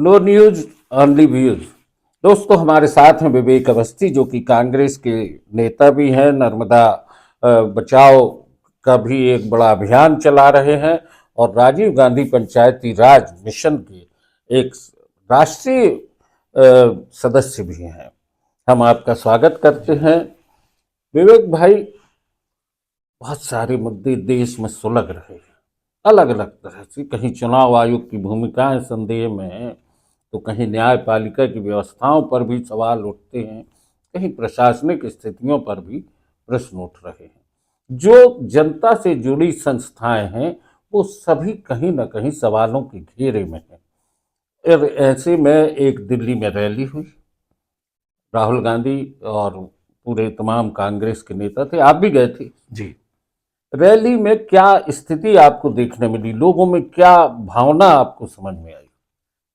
No news only views. दोस्तों, हमारे साथ हैं विवेक अवस्थी, जो कि कांग्रेस के नेता भी हैं। नर्मदा बचाओ का भी एक बड़ा अभियान चला रहे हैं और राजीव गांधी पंचायती राज मिशन के एक राष्ट्रीय सदस्य भी हैं। हम आपका स्वागत करते हैं। विवेक भाई, बहुत सारे मुद्दे देश में सुलग रहे हैं अलग अलग तरह से। कहीं चुनाव आयोग की भूमिकाएं संदेह में है, तो कहीं न्यायपालिका की व्यवस्थाओं पर भी सवाल उठते हैं, कहीं प्रशासनिक स्थितियों पर भी प्रश्न उठ रहे हैं। जो जनता से जुड़ी संस्थाएं हैं वो सभी कहीं ना कहीं सवालों के घेरे में हैं। और ऐसे में एक दिल्ली में रैली हुई, राहुल गांधी और पूरे तमाम कांग्रेस के नेता थे, आप भी गए थे जी। रैली में। क्या स्थिति आपको देखने मिली? लोगों में क्या भावना आपको समझ में आई?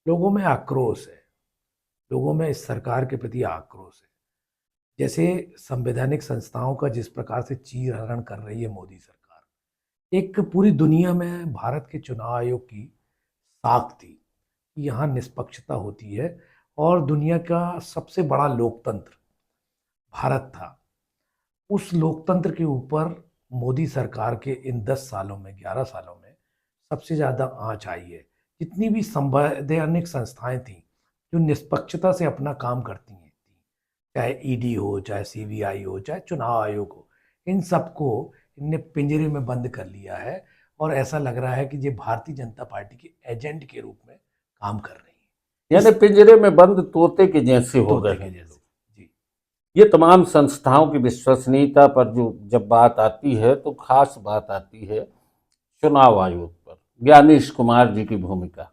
लोगों में आक्रोश है। लोगों में इस सरकार के प्रति आक्रोश है। जैसे संवैधानिक संस्थाओं का जिस प्रकार से चीरहरण कर रही है मोदी सरकार, एक पूरी दुनिया में भारत के चुनाव आयोग की साख थी कि यहाँ निष्पक्षता होती है और दुनिया का सबसे बड़ा लोकतंत्र भारत था। उस लोकतंत्र के ऊपर मोदी सरकार के इन 10 सालों में, 11 सालों में सबसे ज़्यादा आंच आई है। जितनी भी संवैधानिक संस्थाएं थीं जो निष्पक्षता से अपना काम करती हैं, चाहे ईडी हो, चाहे सीबीआई हो, चाहे चुनाव आयोग हो, इन सबको इनने पिंजरे में बंद कर लिया है और ऐसा लग रहा है कि ये भारतीय जनता पार्टी के एजेंट के रूप में काम कर रही है। यानी पिंजरे में बंद तोते के जैसे हो गए तोते के हैं जैसे। जी। ये तमाम संस्थाओं की विश्वसनीयता पर जो जब बात आती है तो खास बात आती है चुनाव आयोग पर, ज्ञानेश कुमार जी की भूमिका।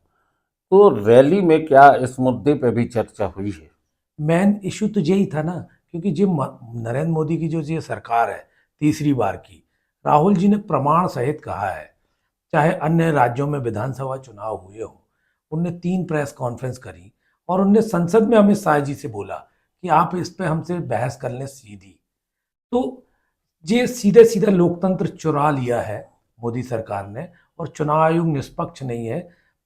तो रैली में क्या इस मुद्दे पर भी चर्चा हुई है? मेन इशू तो यही था ना, क्योंकि जो नरेंद्र मोदी की जो ये सरकार है तीसरी बार की, राहुल जी ने प्रमाण सहित कहा है, चाहे अन्य राज्यों में विधानसभा चुनाव हुए हो, उनने 3 प्रेस कॉन्फ्रेंस करी और उनने संसद में अमित शाह जी से बोला कि आप इस पे हमसे बहस कर लें सीधी। तो ये सीधे सीधा लोकतंत्र चुरा लिया है मोदी सरकार ने और चुनाव आयोग निष्पक्ष नहीं है।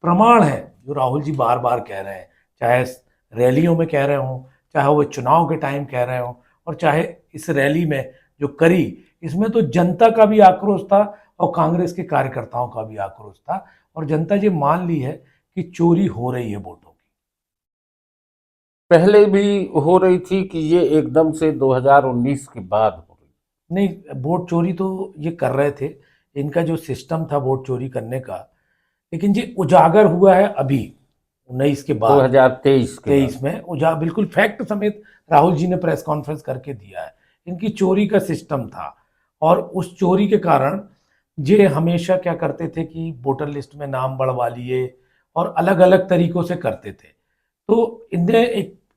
प्रमाण है जो राहुल जी बार बार कह रहे हैं, चाहे रैलियों में कह रहे हों, चाहे वो चुनाव के टाइम कह रहे हों, और चाहे इस रैली में जो करी, इसमें तो जनता का भी आक्रोश था और कांग्रेस के कार्यकर्ताओं का भी आक्रोश था और जनता ये मान ली है कि चोरी हो रही है वोटों की। पहले भी हो रही थी कि ये एकदम से 2019 के बाद हो रही? नहीं, वोट चोरी तो ये कर रहे थे, इनका जो सिस्टम था वोट चोरी करने का, लेकिन ये उजागर हुआ है अभी 19 के बाद, 2023 के बाद? 23 में बिल्कुल फैक्ट समेत राहुल जी ने प्रेस कॉन्फ्रेंस करके दिया है। इनकी चोरी का सिस्टम था और उस चोरी के कारण ये हमेशा क्या करते थे कि वोटर लिस्ट में नाम बढ़वा लिए और अलग अलग तरीकों से करते थे। तो इनने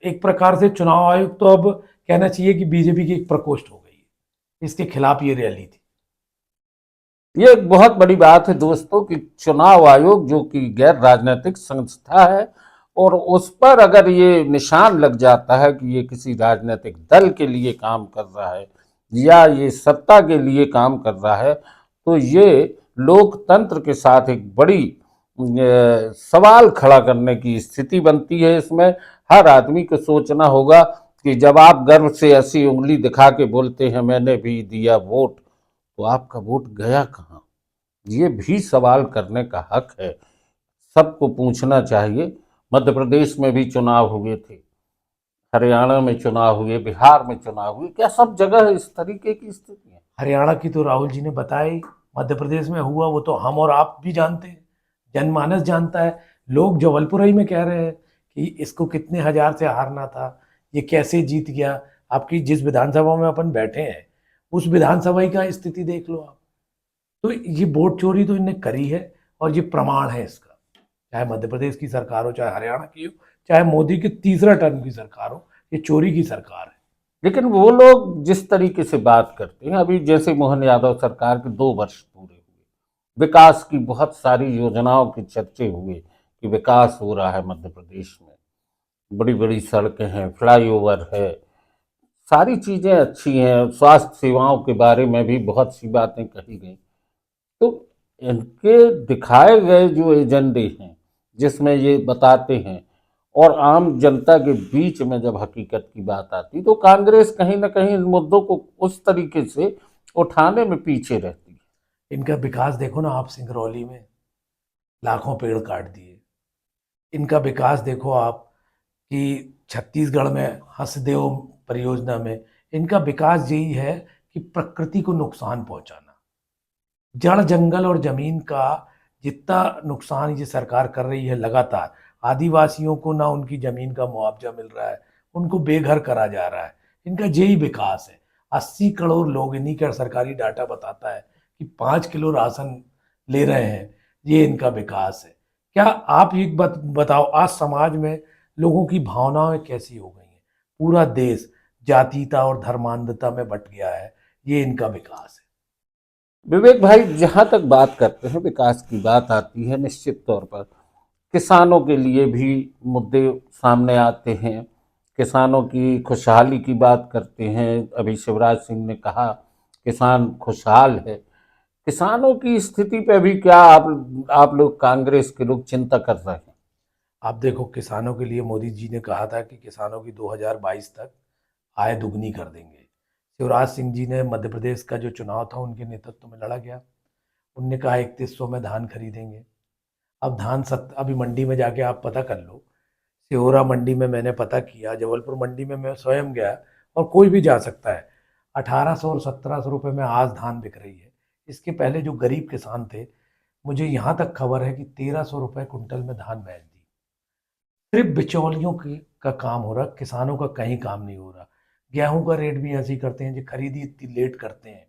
एक प्रकार से चुनाव आयोग तो अब कहना चाहिए कि बीजेपी की एक प्रकोष्ठ हो गई है। इसके खिलाफ ये रैली थी। ये एक बहुत बड़ी बात है दोस्तों कि चुनाव आयोग, जो कि गैर राजनीतिक संस्था है, और उस पर अगर ये निशान लग जाता है कि ये किसी राजनीतिक दल के लिए काम कर रहा है या ये सत्ता के लिए काम कर रहा है, तो ये लोकतंत्र के साथ एक बड़ी सवाल खड़ा करने की स्थिति बनती है। इसमें हर आदमी को सोचना होगा कि जब आप गर्व से ऐसी उंगली दिखा के बोलते हैं मैंने भी दिया वोट, तो आपका वोट गया कहाँ? ये भी सवाल करने का हक है, सबको पूछना चाहिए। मध्य प्रदेश में भी चुनाव हुए थे, हरियाणा में चुनाव हुए, बिहार में चुनाव हुए, क्या सब जगह इस तरीके की स्थिति है? हरियाणा की तो राहुल जी ने बताई, मध्य प्रदेश में हुआ वो तो हम और आप भी जानते हैं, जनमानस जानता है। लोग जबलपुर ही में कह रहे हैं कि इसको कितने हजार से हारना था, ये कैसे जीत गया। आपकी जिस विधानसभा में अपन बैठे हैं उस विधानसभा का स्थिति देख लो आप। तो ये वोट चोरी तो इनने करी है और ये प्रमाण है इसका, चाहे मध्य प्रदेश की सरकार हो, चाहे हरियाणा की हो, चाहे मोदी की तीसरा टर्म की सरकार हो, ये चोरी की सरकार है। लेकिन वो लोग जिस तरीके से बात करते हैं, अभी जैसे मोहन यादव सरकार के 2 वर्ष पूरे हुए, विकास की बहुत सारी योजनाओं के चर्चे हुए कि विकास हो रहा है मध्य प्रदेश में, बड़ी बड़ी सड़कें हैं, फ्लाईओवर है, सारी चीजें अच्छी हैं, स्वास्थ्य सेवाओं के बारे में भी बहुत सी बातें कही गई। तो इनके दिखाए गए जो एजेंडे हैं, जिसमें ये बताते हैं और आम जनता के बीच में जब हकीकत की बात आती तो कांग्रेस कहीं ना कहीं इन मुद्दों को उस तरीके से उठाने में पीछे रहती है। इनका विकास देखो ना आप, सिंगरौली में लाखों पेड़ काट दिए। इनका विकास देखो आप कि छत्तीसगढ़ में हंसदेव परियोजना में इनका विकास यही है कि प्रकृति को नुकसान पहुंचाना। जड़ जंगल और जमीन का जितना नुकसान ये सरकार कर रही है लगातार, आदिवासियों को ना उनकी जमीन का मुआवजा मिल रहा है, उनको बेघर करा जा रहा है। इनका यही विकास है। 80 करोड़ लोग, इन्हीं का सरकारी डाटा बताता है कि 5 किलो राशन ले रहे हैं। ये इनका विकास है। क्या आप एक बात बताओ, आज समाज में लोगों की भावनाएं कैसी हो गई हैं? पूरा देश जातीयता और धर्मांधता में बट गया है। ये इनका विकास है। विवेक भाई, जहां तक बात करते हैं विकास की बात आती है, निश्चित तौर पर किसानों के लिए भी मुद्दे सामने आते हैं। किसानों की खुशहाली की बात करते हैं। अभी शिवराज सिंह ने कहा किसान खुशहाल है। किसानों की स्थिति पे भी क्या आप लोग कांग्रेस के लोग चिंता कर रहे हैं? आप देखो, किसानों के लिए मोदी जी ने कहा था कि किसानों की 2022 तक आय दुगनी कर देंगे। शिवराज सिंह जी ने मध्य प्रदेश का जो चुनाव था उनके नेतृत्व में लड़ा गया। उनने कहा 3100 में धान खरीदेंगे। अब अभी मंडी में जाके आप पता कर लो। सिहोरा मंडी में मैंने पता किया, जबलपुर मंडी में मैं स्वयं गया, और कोई भी जा सकता है। 1800 और 1700 रुपये में आज धान बिक रही है। इसके पहले जो गरीब किसान थे, मुझे यहाँ तक खबर है कि 1300 रुपये कुंटल में धान बेच दी। सिर्फ बिचौलियों की का काम हो रहा, किसानों का कहीं काम नहीं हो रहा। गेहूं का रेट भी ऐसे ही करते हैं जो खरीदी इतनी लेट करते हैं।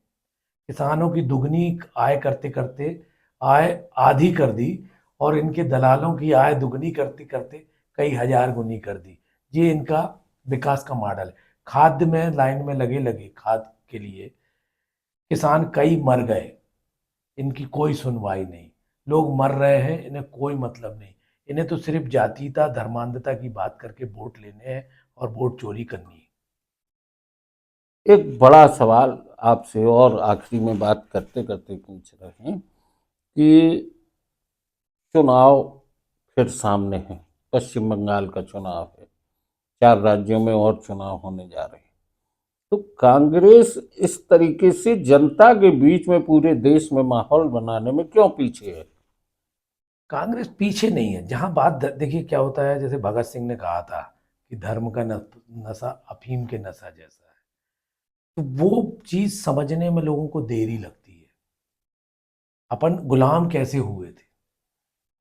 किसानों की दुगनी आय करते करते आय आधी कर दी, और इनके दलालों की आय दुगनी करते करते कई हजार गुनी कर दी। ये इनका विकास का मॉडल है। खाद्य में लाइन में लगे लगे खाद के लिए किसान कई मर गए, इनकी कोई सुनवाई नहीं। लोग मर रहे हैं, इन्हें कोई मतलब नहीं। इन्हें तो सिर्फ जातीयता धर्मांधता की बात करके वोट लेने हैं और वोट चोरी करनी है। एक बड़ा सवाल आपसे और आखिरी में बात करते करते पूछ रहे हैं कि चुनाव फिर सामने है। पश्चिम बंगाल का चुनाव है। 4 राज्यों में और चुनाव होने जा रहे हैं। तो कांग्रेस इस तरीके से जनता के बीच में पूरे देश में माहौल बनाने में क्यों पीछे है? कांग्रेस पीछे नहीं है। जहां बात देखिए क्या होता है, जैसे भगत सिंह ने कहा था कि धर्म का नशा अफीम के नशा जैसा है। तो वो चीज समझने में लोगों को देरी लगती है। अपन गुलाम कैसे हुए थे,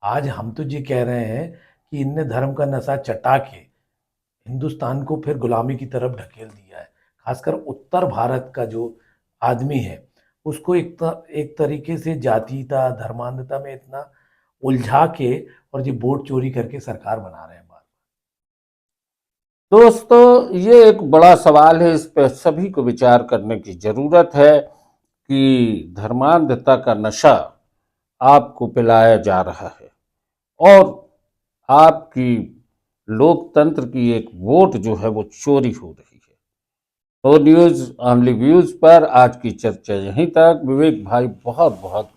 आज हम तो ये कह रहे हैं कि इनने धर्म का नशा चटा के हिंदुस्तान को फिर गुलामी की तरफ ढकेल दिया है। खासकर उत्तर भारत का जो आदमी है, उसको एक तरीके से जातीयता धर्मांधता में इतना उलझा के और ये वोट चोरी करके सरकार बना रहे हैं बार। दोस्तों, ये एक बड़ा सवाल है। इस पर सभी को विचार करने की जरूरत है कि धर्मांधता का नशा आपको पिलाया जा रहा है और आपकी लोकतंत्र की एक वोट जो है वो चोरी हो रही है। तो न्यूज़ ऑनली व्यूज पर आज की चर्चा यहीं तक। विवेक भाई, बहुत बहुत